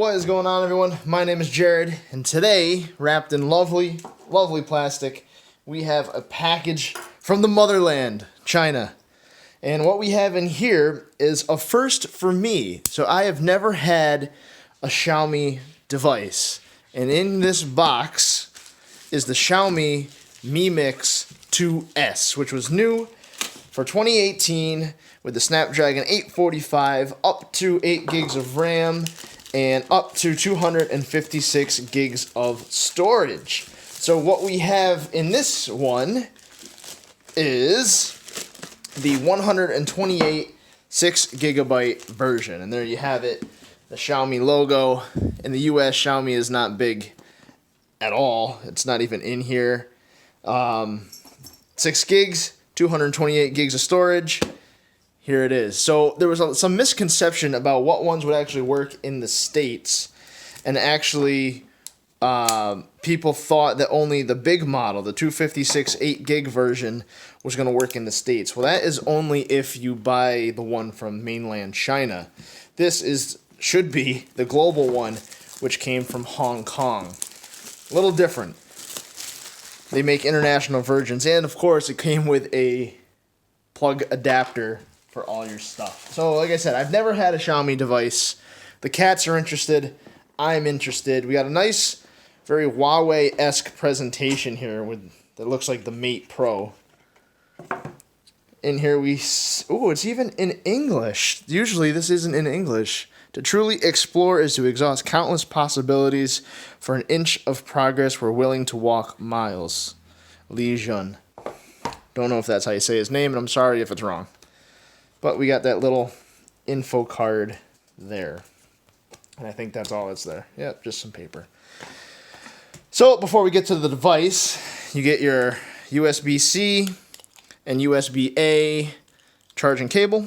What is going on, everyone? My name is Jared, and today, wrapped in lovely, lovely plastic, we have a package from the motherland, China. And what we have in here is a first for me. So I have never had a Xiaomi device. And in this box is the Xiaomi Mi Mix 2S, which was new for 2018 with the Snapdragon 845, up to 8 gigs of RAM, and up to 256 gigs of storage. So what we have in this one is the 128 6GB version. And there you have it, the Xiaomi logo. In the US, Xiaomi is not big at all. It's not even in here. 6 gigs, 228 gigs of storage. Here it is. So there was some misconception about what ones would actually work in the States. And actually, people thought that only the big model, the 256 8 gig version, was going to work in the States. Well, that is only if you buy the one from mainland China. This should be the global one, which came from Hong Kong. A little different. They make international versions, and of course, it came with a plug adapter for all your stuff. So, like I said, I've never had a Xiaomi device. The cats are interested. I'm interested. We got a nice, very Huawei-esque presentation here that looks like the Mate Pro. In here it's even in English. Usually this isn't in English. To truly explore is to exhaust countless possibilities. For an inch of progress, we're willing to walk miles. Li Jun. Don't know if that's how you say his name, and I'm sorry if it's wrong. But we got that little info card there. And I think that's all that's there. Yep, just some paper. So before we get to the device, you get your USB-C and USB-A charging cable.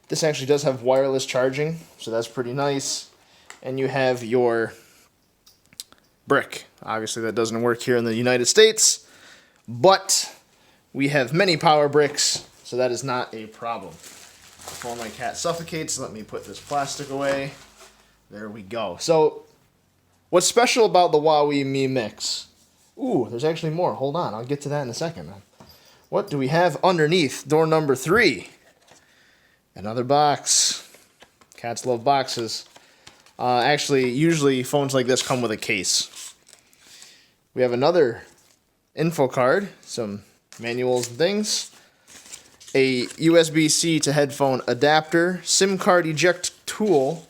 This actually does have wireless charging, so that's pretty nice. And you have your brick. Obviously that doesn't work here in the United States, but we have many power bricks, so that is not a problem. Before my cat suffocates, let me put this plastic away. There we go. So, what's special about the Huawei Mi Mix? Ooh, there's actually more. Hold on, I'll get to that in a second. What do we have underneath door number 3? Another box. Cats love boxes. Actually, usually phones like this come with a case. We have another info card, some manuals and things, a USB-C to headphone adapter, SIM card eject tool,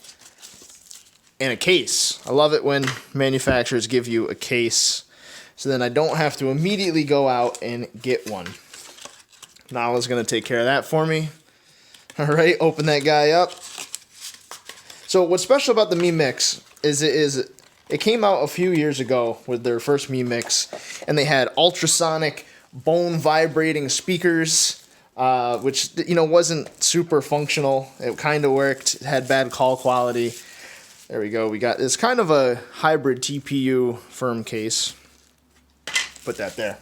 and a case. I love it when manufacturers give you a case, so then I don't have to immediately go out and get one. Nala's going to take care of that for me. All right, open that guy up. So what's special about the Mi Mix is it came out a few years ago with their first Mi Mix, and they had ultrasonic bone vibrating speakers, which wasn't super functional. It kind of worked. It had bad call quality. There we go. We got this kind of a hybrid TPU firm case. Put that there.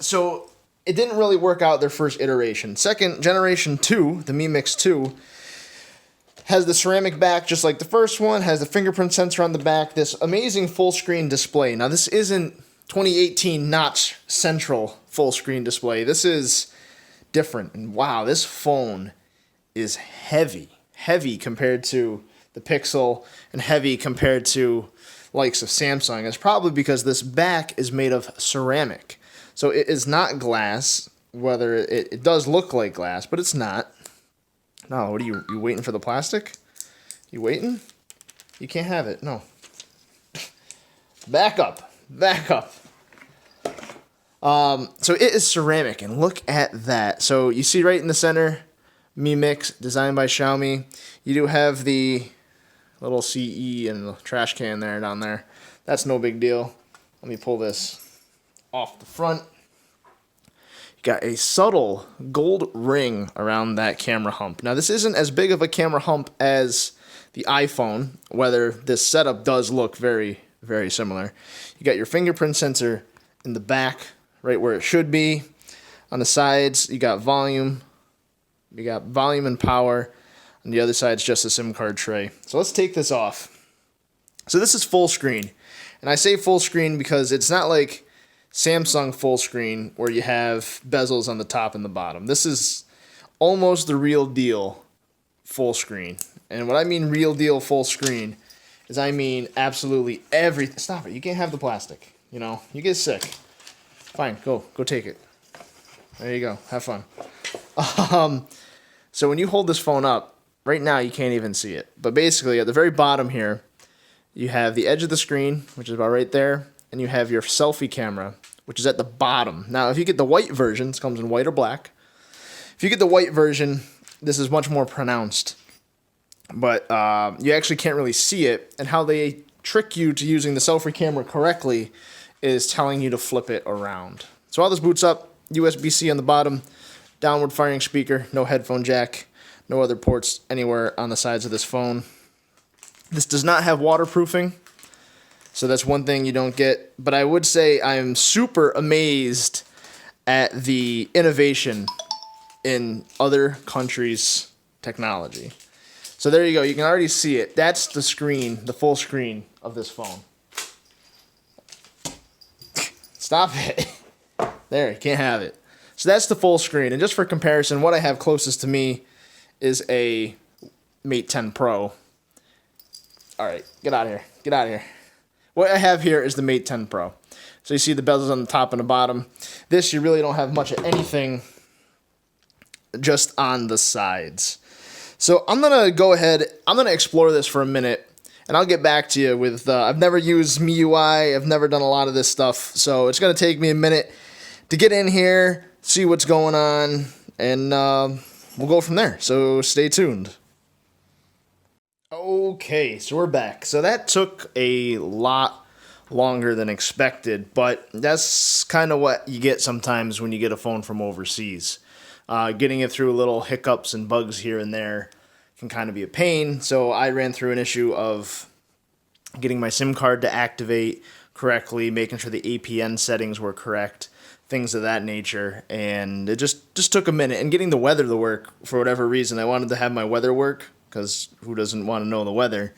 So it didn't really work out their first iteration. Second, generation 2, the Mi Mix 2, has the ceramic back just like the first one, has the fingerprint sensor on the back, this amazing full screen display. Now this isn't 2018 notch central full screen display. This is different. And wow, this phone is heavy. Heavy compared to the Pixel and heavy compared to likes of Samsung. It's probably because this back is made of ceramic. So it is not glass, whether it does look like glass, but it's not. No, what are you waiting for the plastic? You waiting? You can't have it, no. Back up. So it is ceramic, and look at that. So you see right in the center, Mi Mix, designed by Xiaomi. You do have the little CE and the trash can down there. That's no big deal. Let me pull this off the front. You got a subtle gold ring around that camera hump. Now, this isn't as big of a camera hump as the iPhone, whether this setup does look very, very similar. You got your fingerprint sensor in the back, right where it should be. On the sides, you got volume. You got volume and power. and the other side's just a SIM card tray. So let's take this off. So this is full screen. And I say full screen because it's not like Samsung full screen where you have bezels on the top and the bottom. This is almost the real deal full screen. And what I mean real deal full screen is I mean absolutely everything. Stop it. You can't have the plastic. You know, you get sick. Fine, go take it. There you go. Have fun. So when you hold this phone up, right now you can't even see it. But basically at the very bottom here, you have the edge of the screen, which is about right there, and you have your selfie camera, which is at the bottom. Now, if you get the white version, this comes in white or black. If you get the white version, this is much more pronounced. But you actually can't really see it. And how they trick you to using the selfie camera correctly is telling you to flip it around. So while this boots up, USB-C on the bottom, downward firing speaker, no headphone jack, no other ports anywhere on the sides of this phone. This does not have waterproofing, so that's one thing you don't get. But I would say I'm super amazed at the innovation in other countries' technology. So there you go. You can already see it. That's the screen, the full screen of this phone. Stop it. There, you can't have it. So that's the full screen. And just for comparison, what I have closest to me is a Mate 10 Pro. All right, get out of here. Get out of here. What I have here is the Mate 10 Pro. So you see the bezels on the top and the bottom. This, you really don't have much of anything, just on the sides. So I'm going to go ahead. I'm going to explore this for a minute, and I'll get back to you with, I've never used MIUI. I've never done a lot of this stuff. So it's going to take me a minute to get in here, see what's going on, and we'll go from there. So stay tuned. Okay, so we're back. So that took a lot longer than expected, but that's kind of what you get sometimes when you get a phone from overseas. Getting it through little hiccups and bugs here and there can kind of be a pain. So I ran through an issue of getting my SIM card to activate correctly, making sure the APN settings were correct, things of that nature, and it just took a minute. And getting the weather to work, for whatever reason, I wanted to have my weather work, because who doesn't want to know the weather?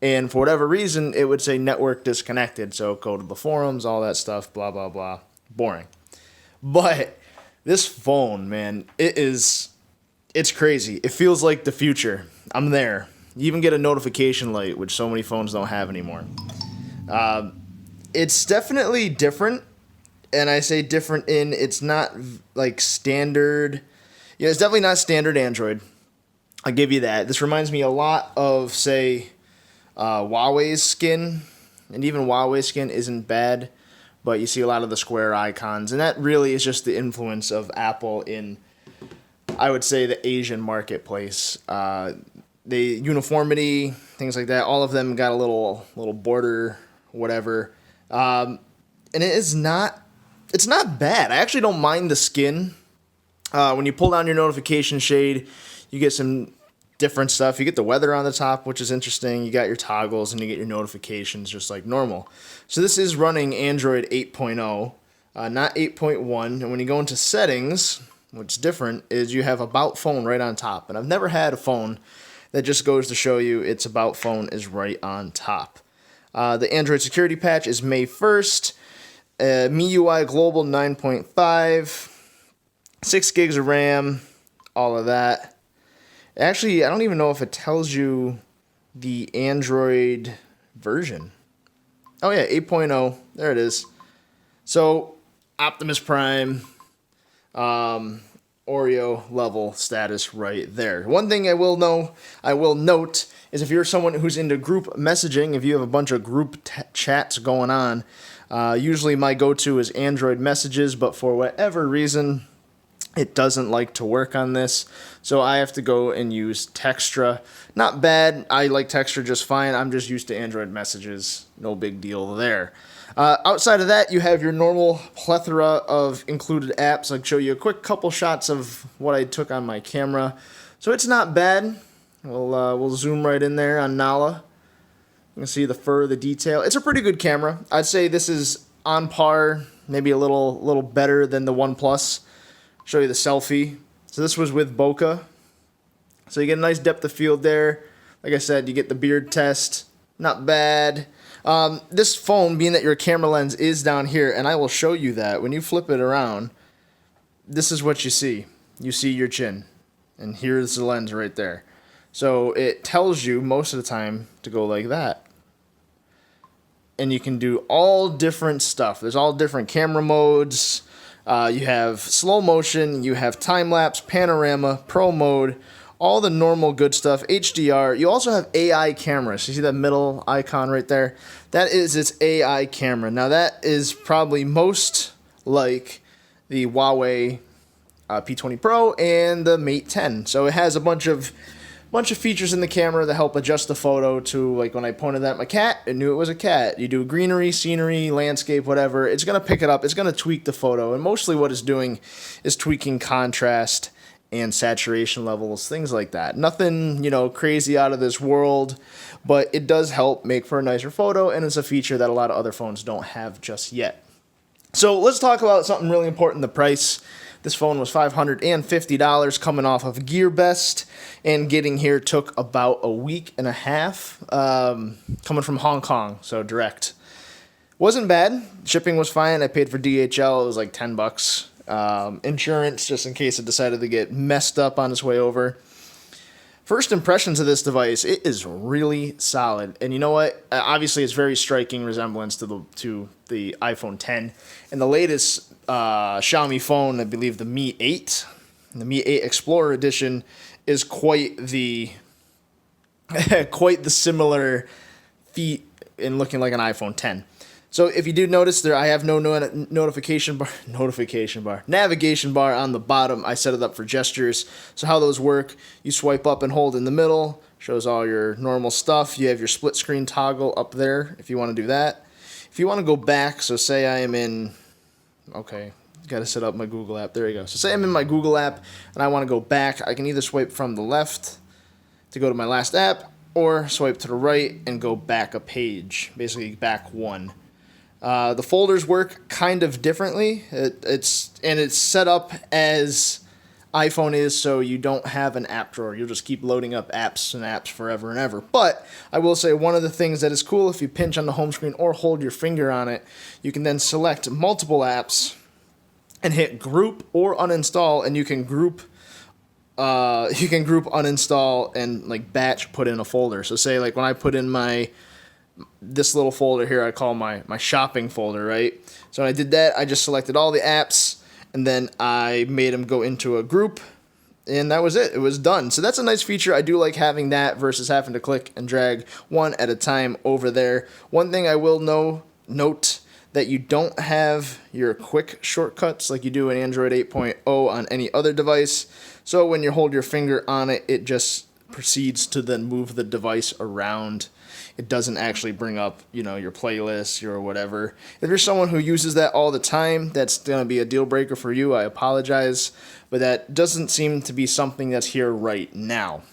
And for whatever reason, it would say network disconnected. So go to the forums, all that stuff, blah, blah, blah. Boring. But this phone, man, it's crazy. It feels like the future. I'm there. You even get a notification light, which so many phones don't have anymore. It's definitely different. And I say different in it's not like standard. Yeah, it's definitely not standard Android. I'll give you that. This reminds me a lot of, say, Huawei's skin. And even Huawei's skin isn't bad, but you see a lot of the square icons. And that really is just the influence of Apple in, I would say, the Asian marketplace. The uniformity, things like that, all of them got a little border, whatever. And it's not bad. I actually don't mind the skin. When you pull down your notification shade, you get some different stuff. You get the weather on the top, which is interesting. You got your toggles, and you get your notifications just like normal. So this is running Android 8.0, not 8.1. And when you go into settings, what's different is you have About Phone right on top. And I've never had a phone that just goes to show you its About Phone is right on top. The Android security patch is May 1st. MIUI Global 9.5. 6 gigs of RAM. All of that. Actually, I don't even know if it tells you the Android version. Oh yeah, 8.0. There it is. So, Optimus Prime, Oreo level status right there. One thing I will note is if you're someone who's into group messaging, if you have a bunch of group chats going on, usually my go-to is Android messages, but for whatever reason, it doesn't like to work on this, so I have to go and use Textra. Not bad. I like Textra just fine. I'm just used to Android messages. No big deal there. Outside of that, you have your normal plethora of included apps. I'll show you a quick couple shots of what I took on my camera. So it's not bad. We'll zoom right in there on Nala. You can see the fur, the detail. It's a pretty good camera. I'd say this is on par, maybe a little better than the OnePlus. Show you the selfie. So this was with bokeh. So you get a nice depth of field there. Like I said, you get the beard test. Not bad. This phone, being that your camera lens is down here, and I will show you that when you flip it around, this is what you see. You see your chin, and here's the lens right there. So it tells you most of the time to go like that. And you can do all different stuff. There's all different camera modes. You have slow motion, you have time lapse, panorama, pro mode, all the normal good stuff, HDR. You also have AI cameras. You see that middle icon right there? That is its AI camera. Now that is probably most like the Huawei P20 Pro and the Mate 10. So it has a bunch of features in the camera that help adjust the photo to, like when I pointed at my cat, it knew it was a cat. You do greenery, scenery, landscape, whatever, it's going to pick it up. It's going to tweak the photo. And mostly what it's doing is tweaking contrast and saturation levels, things like that. Nothing, crazy out of this world, but it does help make for a nicer photo, and it's a feature that a lot of other phones don't have just yet. So let's talk about something really important, the price. This phone was $550 coming off of GearBest, and getting here took about a week and a half, coming from Hong Kong, so direct. Wasn't bad. Shipping was fine. I paid for DHL. It was like $10. Insurance, just in case it decided to get messed up on its way over. First impressions of this device, it is really solid. And you know what? Obviously, it's very striking resemblance to the iPhone 10. And the latest Xiaomi phone, I believe the Mi 8, the Mi 8 Explorer Edition, is quite the similar feat in looking like an iPhone 10. So if you do notice there, I have no navigation bar on the bottom. I set it up for gestures. So how those work, you swipe up and hold in the middle, shows all your normal stuff. You have your split screen toggle up there if you want to do that. If you want to go back, so say I am in, okay, got to set up my Google app. There you go. So say I'm in my Google app and I want to go back. I can either swipe from the left to go to my last app, or swipe to the right and go back a page, basically back one. The folders work kind of differently. It's set up as iPhone is, so you don't have an app drawer. You'll just keep loading up apps and apps forever and ever. But I will say one of the things that is cool, if you pinch on the home screen or hold your finger on it, you can then select multiple apps and hit group or uninstall, and you can group uninstall and like batch put in a folder. So say like when I put in this little folder here, I call my shopping folder, right? So when I did that, I just selected all the apps, and then I made them go into a group, and that was it. It was done. So that's a nice feature. I do like having that versus having to click and drag one at a time over there. One thing I will note that you don't have your quick shortcuts like you do in Android 8.0 on any other device. So when you hold your finger on it, it just proceeds to then move the device around. It doesn't actually bring up, your playlist or whatever. If you're someone who uses that all the time, that's going to be a deal breaker for you. I apologize, but that doesn't seem to be something that's here right now.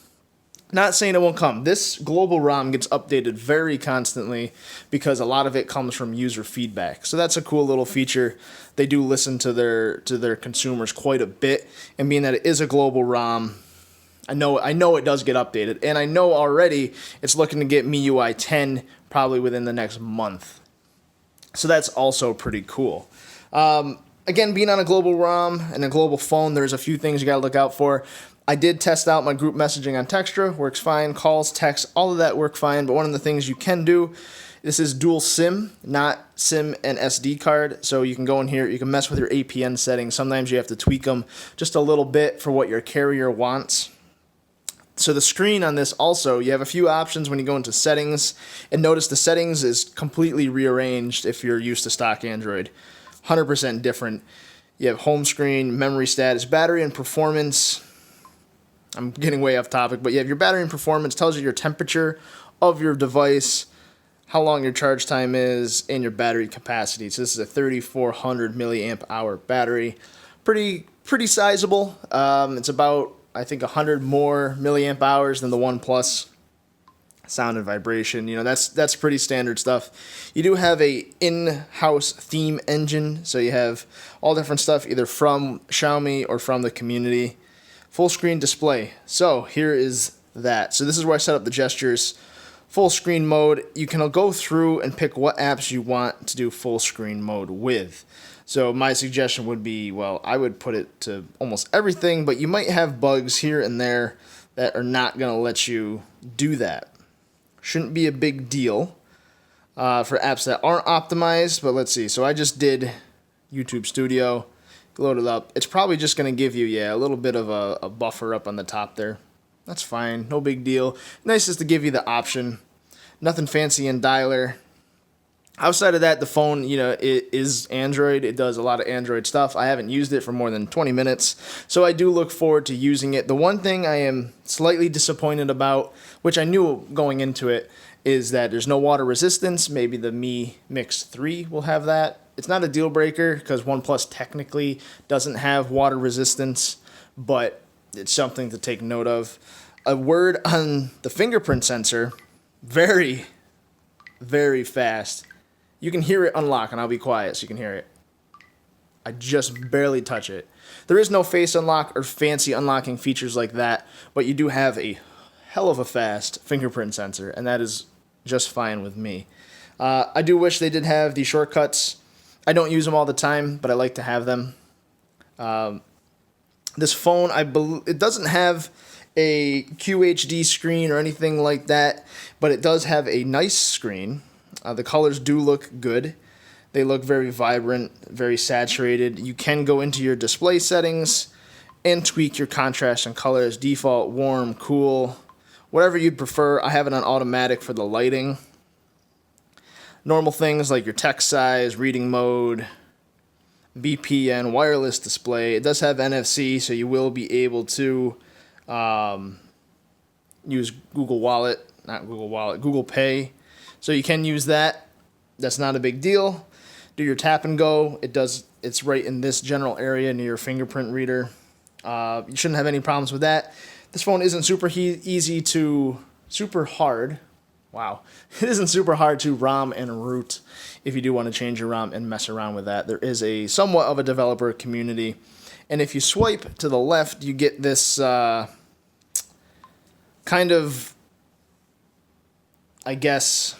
Not saying it won't come. This global ROM gets updated very constantly because a lot of it comes from user feedback. So that's a cool little feature. They do listen to their consumers quite a bit, and being that it is a global ROM, I know it does get updated, and I know already it's looking to get MIUI 10 probably within the next month. So that's also pretty cool. Again, being on a global ROM and a global phone, there's a few things you got to look out for. I did test out my group messaging on Textra, works fine. Calls, texts, all of that work fine, but one of the things you can do, this is dual SIM, not SIM and SD card, so you can go in here, you can mess with your APN settings. Sometimes you have to tweak them just a little bit for what your carrier wants. So the screen on this also, you have a few options when you go into settings, and notice the settings is completely rearranged if you're used to stock Android. 100% different. You have home screen, memory status, battery and performance. I'm getting way off topic, but you have your battery and performance, tells you your temperature of your device, how long your charge time is, and your battery capacity. So this is a 3,400 milliamp hour battery. Pretty sizable. It's about, I think, 100 more milliamp hours than the OnePlus. Sound and vibration, that's pretty standard stuff. You do have a in-house theme engine, so you have all different stuff either from Xiaomi or from the community. Full screen display. So here is that. So this is where I set up the gestures. Full screen mode. You can go through and pick what apps you want to do full screen mode with. So my suggestion would be, well, I would put it to almost everything, but you might have bugs here and there that are not going to let you do that. Shouldn't be a big deal for apps that aren't optimized, but let's see. So I just did YouTube Studio. Load it up. It's probably just going to give you, a little bit of a buffer up on the top there. That's fine. No big deal. Nice is to give you the option. Nothing fancy in dialer. Outside of that, the phone, it is Android. It does a lot of Android stuff. I haven't used it for more than 20 minutes, so I do look forward to using it. The one thing I am slightly disappointed about, which I knew going into it, is that there's no water resistance. Maybe the Mi Mix 3 will have that. It's not a deal breaker because OnePlus technically doesn't have water resistance, but it's something to take note of. A word on the fingerprint sensor, very, very fast. You can hear it unlock, and I'll be quiet so you can hear it. I just barely touch it. There is no face unlock or fancy unlocking features like that, but you do have a hell of a fast fingerprint sensor, and that is just fine with me. I do wish they did have the shortcuts. I don't use them all the time, but I like to have them. This phone, it doesn't have a QHD screen or anything like that, but it does have a nice screen. The colors do look good. They look very vibrant, very saturated. You can go into your display settings and tweak your contrast and colors, default, warm, cool, whatever you'd prefer. I have it on automatic for the lighting. Normal things like your text size, reading mode, BPN, wireless display. It does have NFC, so you will be able to use Google Pay. So you can use that. That's not a big deal. Do your tap and go. It's right in this general area near your fingerprint reader. You shouldn't have any problems with that. This phone isn't super hard. Wow. It isn't super hard to ROM and root if you do want to change your ROM and mess around with that. There is a somewhat of a developer community. And if you swipe to the left, you get this kind of, I guess,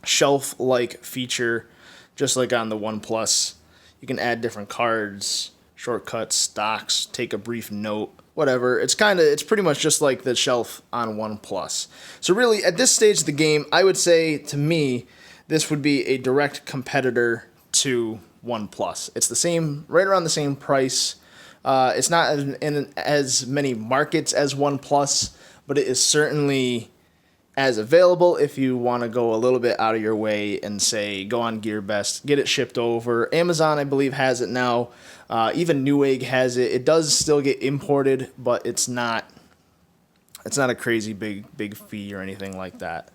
shelf-like feature, just like on the OnePlus. You can add different cards, shortcuts, stocks, take a brief note, whatever. It's pretty much just like the shelf on OnePlus. So really, at this stage of the game, I would say, to me, this would be a direct competitor to OnePlus. It's the same, right around the same price. It's not in as many markets as OnePlus, but it is certainly as available if you want to go a little bit out of your way and say go on GearBest, get it shipped over. Amazon, I believe, has it now. Even Newegg has it. It does still get imported, but it's not a crazy big fee or anything like that.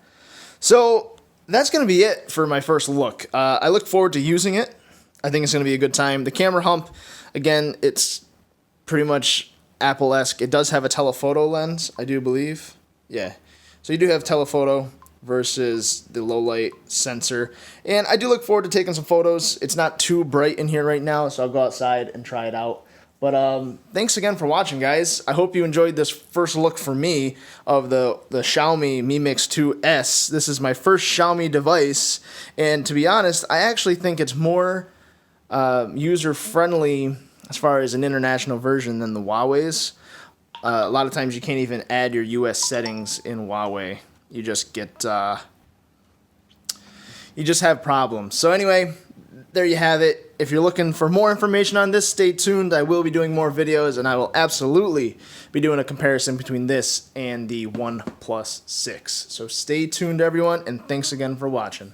So that's going to be it for my first look. I look forward to using it. I think it's going to be a good time. The camera hump, again, it's pretty much Apple-esque. It does have a telephoto lens, I do believe. Yeah. So you do have telephoto versus the low light sensor. And I do look forward to taking some photos. It's not too bright in here right now, so I'll go outside and try it out. But thanks again for watching, guys. I hope you enjoyed this first look for me of the Xiaomi Mi Mix 2S. This is my first Xiaomi device, and to be honest, I actually think it's more user-friendly as far as an international version than the Huawei's. A lot of times you can't even add your US settings in Huawei. You just get, you just have problems. So anyway, there you have it. If you're looking for more information on this, stay tuned. I will be doing more videos, and I will absolutely be doing a comparison between this and the OnePlus 6. So stay tuned, everyone, and thanks again for watching.